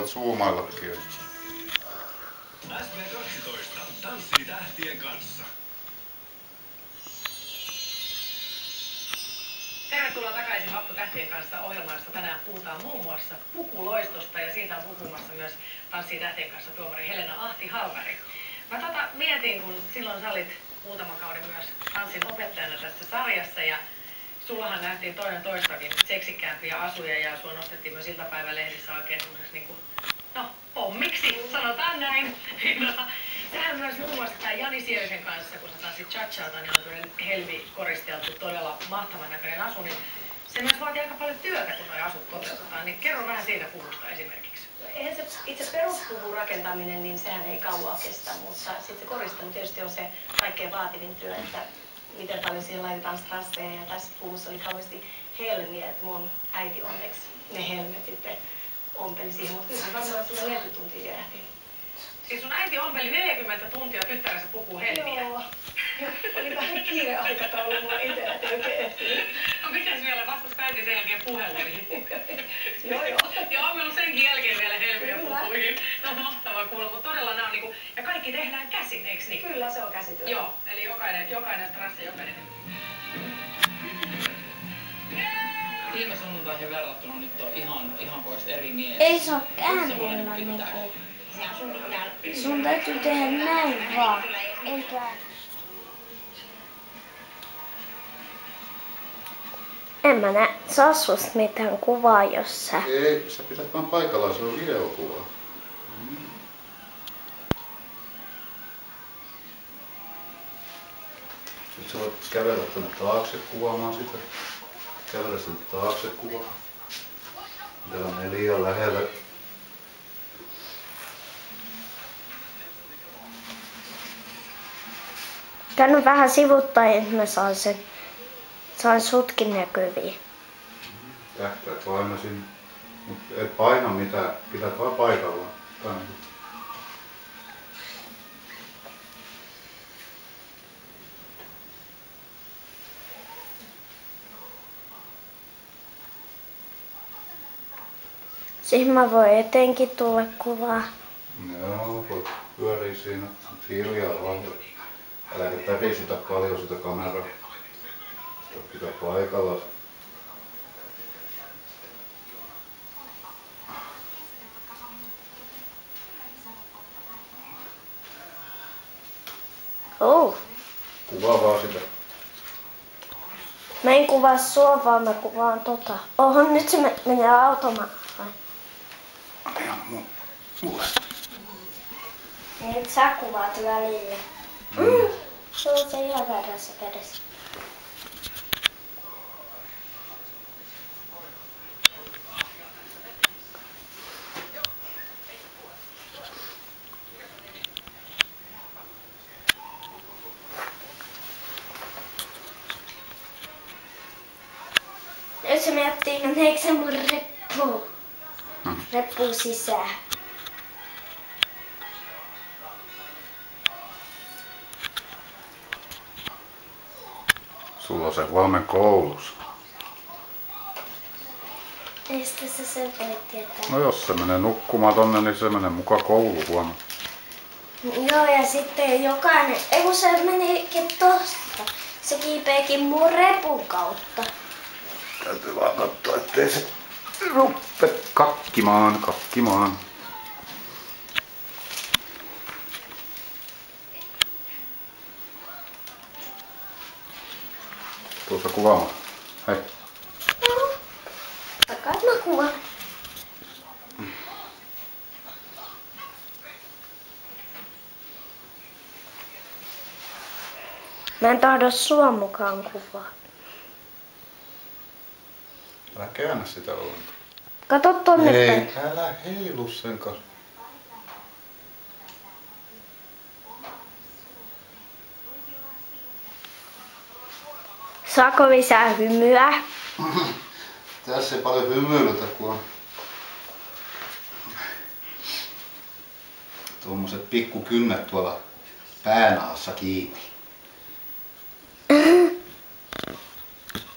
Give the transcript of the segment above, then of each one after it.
Voit zoomaillakin. SV12 tanssii tähtien kanssa. Tervetuloa takaisin Vappu Tähtien kanssa -ohjelmaan, josta tänään puhutaan muun muassa pukuloistosta ja siitä on puhumassa myös Tanssii tähtien kanssa -tuomari Helena Ahti-Hallberg. Mä mietin, kun silloin sä olit muutaman kauden myös tanssin opettajana tässä sarjassa ja sullahan nähtiin toinen toistakin seksikkäämpiä asuja ja sua nostettiin myös iltapäivälehdissä oikein semmoiseksi niinku, no pommiksi, sanotaan näin. Sähän myös muun muassa tämän Jani Sievisen kanssa, kun sä tanssit cha-chata, niin on tuollainen helvi koristeltu, todella mahtavan näköinen asu, niin se myös vaatii aika paljon työtä, kun noi asut toteutetaan, niin kerro vähän siitä puvusta esimerkiksi. Eihän se itse peruspuvun rakentaminen, niin sehän ei kauaa kestä, mutta sitten se koristelu tietysti on se kaikkein vaativin työ, että miten paljon siihen laitetaan strasseja ja tässä puvussa oli kauheasti helmiä, että mun äiti onneksi ne helmet sitten ompeli siihen, mutta kyllä se varmaan sillä 40 tuntia jäätiin. Siis sun äiti ompeli 40 tuntia tyttärensä pukuu helmiä? Joo. Oli vähän kiire aikataulu mulla itsellä, ettei oikein ehtinyt. No mitäs vielä, vastasko äiti sen jälkeen puheluihin? Joo. Ja ommelu senkin jälkeen vielä helmiä pukuihin. No mahtavaa kuulla, mutta todella nämä on niinku, ja kaikki tehdään käsin, eiks niin? Kyllä se on käsityö. Joo, eli jokainen strassi, jokainen. Viime sunnuntaihin verrattuna nyt on ihan pois eri mieltä. Ei se oo käänteellä niinku. Sun täytyy tehdä näin vaan. Eikä... En mä näe Sassusta mitään kuvaa, jos sä... Ei, sä pidät vaan paikallaan, se on videokuva. Sitten sä voit kävellä tänne taakse kuvaamaan sitä. Kävellä sinne taakse kuvaamaan. Täällä on liian lähellä. Käyn vähän sivuttain, että mä saan sutkin näkyviin. Tähtäät vaan aina sinne. Mut et paina mitään, pidät vaan paikallaan. Siihen mä voin etenkin tulla kuvaa. Joo, voit pyöriä siinä hiljaa vaan. Äläkä tärisitä paljon sitä kameraa. Pitää paikallaan. Oh. Kuvaa vaan sitä. Mä en kuvaa sua, vaan mä kuvaan tota. Oho, nyt se menee automaattiin. Mulle. Nyt sä kuvaat välillä. Se on se ihan väärässä kädessä. Nyt se miettii, meneekö se mun reppuun sisään. Sulla on se huomen koulussa. Ei sitä se sen voi tietää. No jos se menee nukkumaan tonne, niin se menee mukaan kouluun huomenna. Joo, ja sitten jokainen... Ei kun se meneekin tosta. Se kiipeekin mun repun kautta. Täytyy vaan katsoa, ettei se ruppe kakkimaan. Tuossa kuvaamaan. Hei. Takaa mä kuvaan. Mä en tahdo sua mukaan kuvaa. Älä käännä sitä ollenkaan. Kato tonne päin. Ei, älä heilu sen kanssa. Saako lisää hymyä? Tässä ei paljon hymyilytä, kun on tuommoiset pikkukynnet tuolla päänahassa kiinni.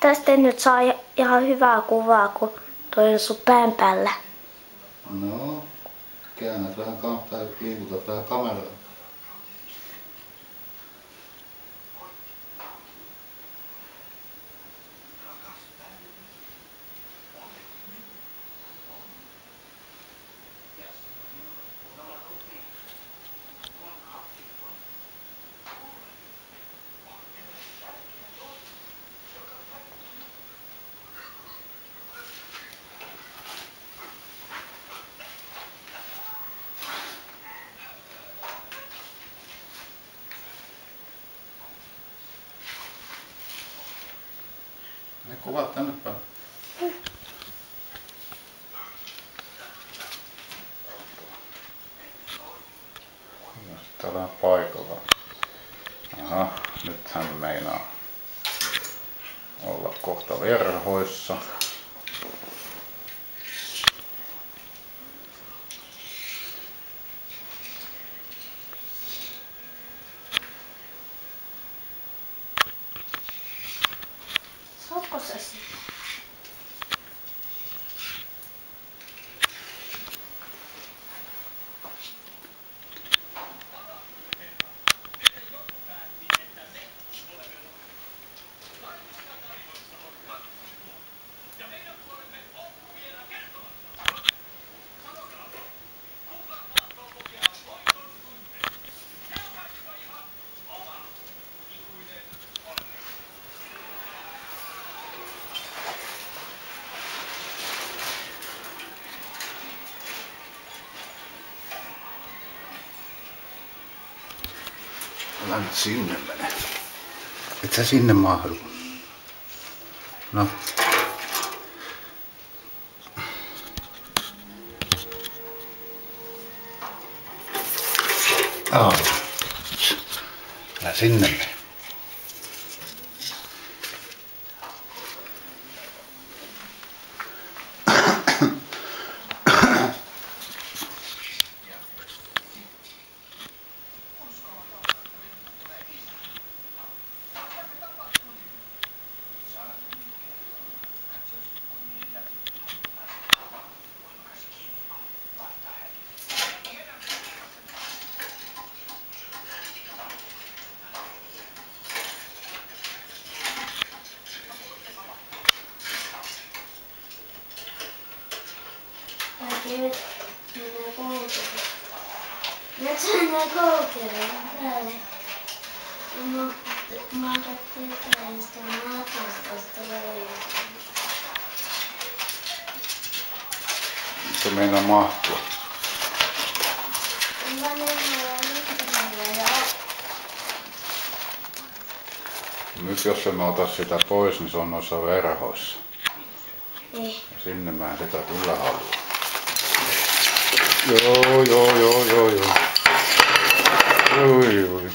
Tästä ei nyt saa ihan hyvää kuvaa, kun toi on sun pään päällä. No, Käännät vähän tai liikutat vähän kameraa. Ne kuvat tänne päin. Ja sitten ollaan paikalla. Aha, nyt hän meinaa olla kohta verhoissa. Saatko sä sitä? Älä nyt sinne mene. Et sä sinne mahdu. No. Älä sinne mene. Nyt mennään koukelemaan päälle. Mä otettiin jotain sitä maatastosta leivää. Se meinaa mahtua. Mä ja Nyt jos emme ota sitä pois, niin se on noissa verhoissa. niin. Ja sinne mä en sitä kyllä halua. Joo. Oi.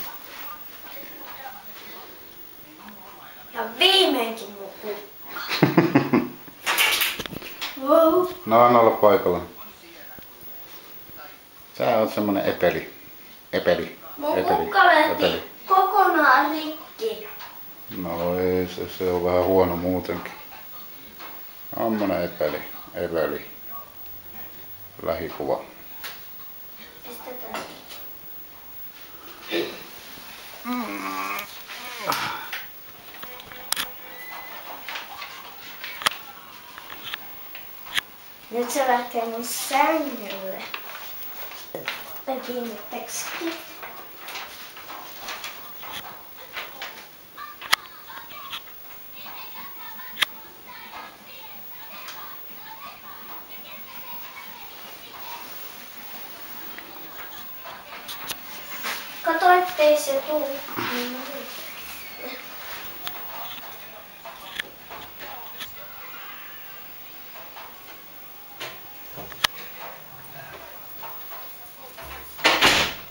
Ja viimeinkin mun kukka. Wow. No anna olla paikalla. Sä oot semmonen epeli. Mun kukka lähti kokonaan rikki. No ei, se on vähän huono muutenkin. Ammonen epeli. Lähikuva. Pistetään. Nyt se lähtee mun sängylle. Ja kiinnittäksikin. Kato ettei se tuu.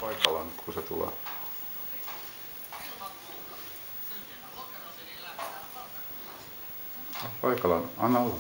Paikalla nyt kun se tulee. Paikalla, anna olla.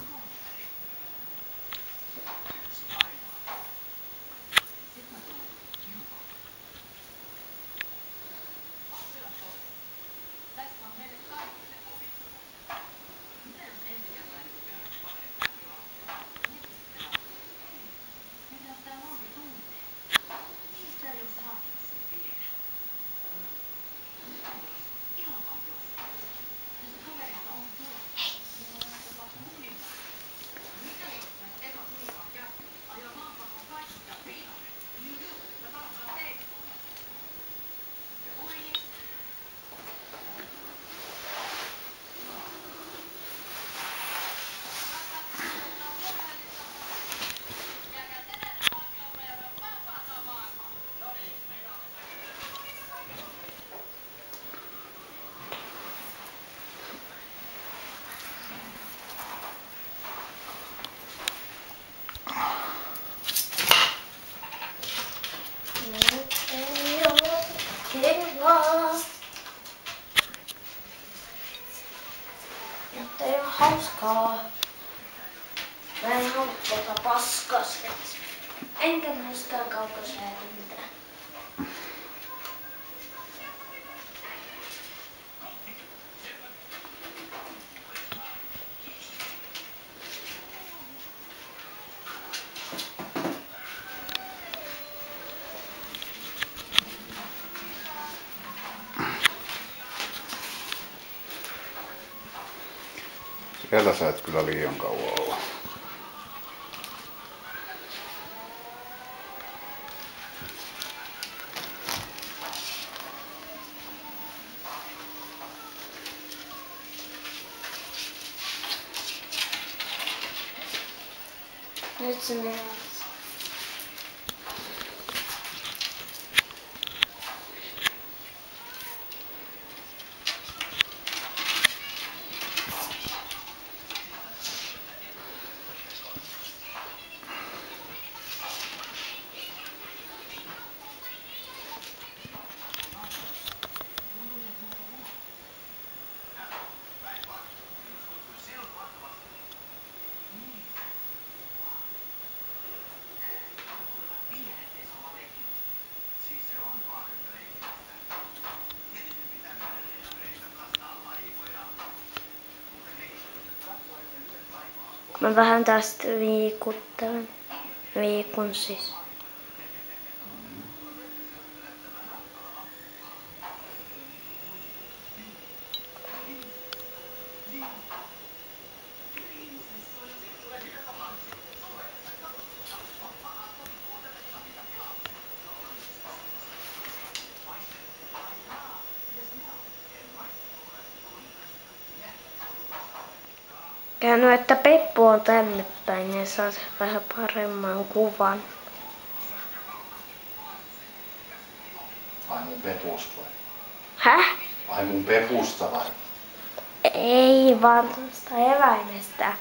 paskaa. Mä en halua tuota paskaa. Enkä myöskään kaukosäädintä. Siellä sä et kyllä liian kauan olla. Nyt se menee. Mä vähän tästä viikuttelen. Viikun siis. Käänny, että Peppu on tänne päin, niin saa vähän paremman kuvan. Ai mun Pepusta vai? Häh? Ai mun Pepusta vai? Ei vaan tuosta eläimestä.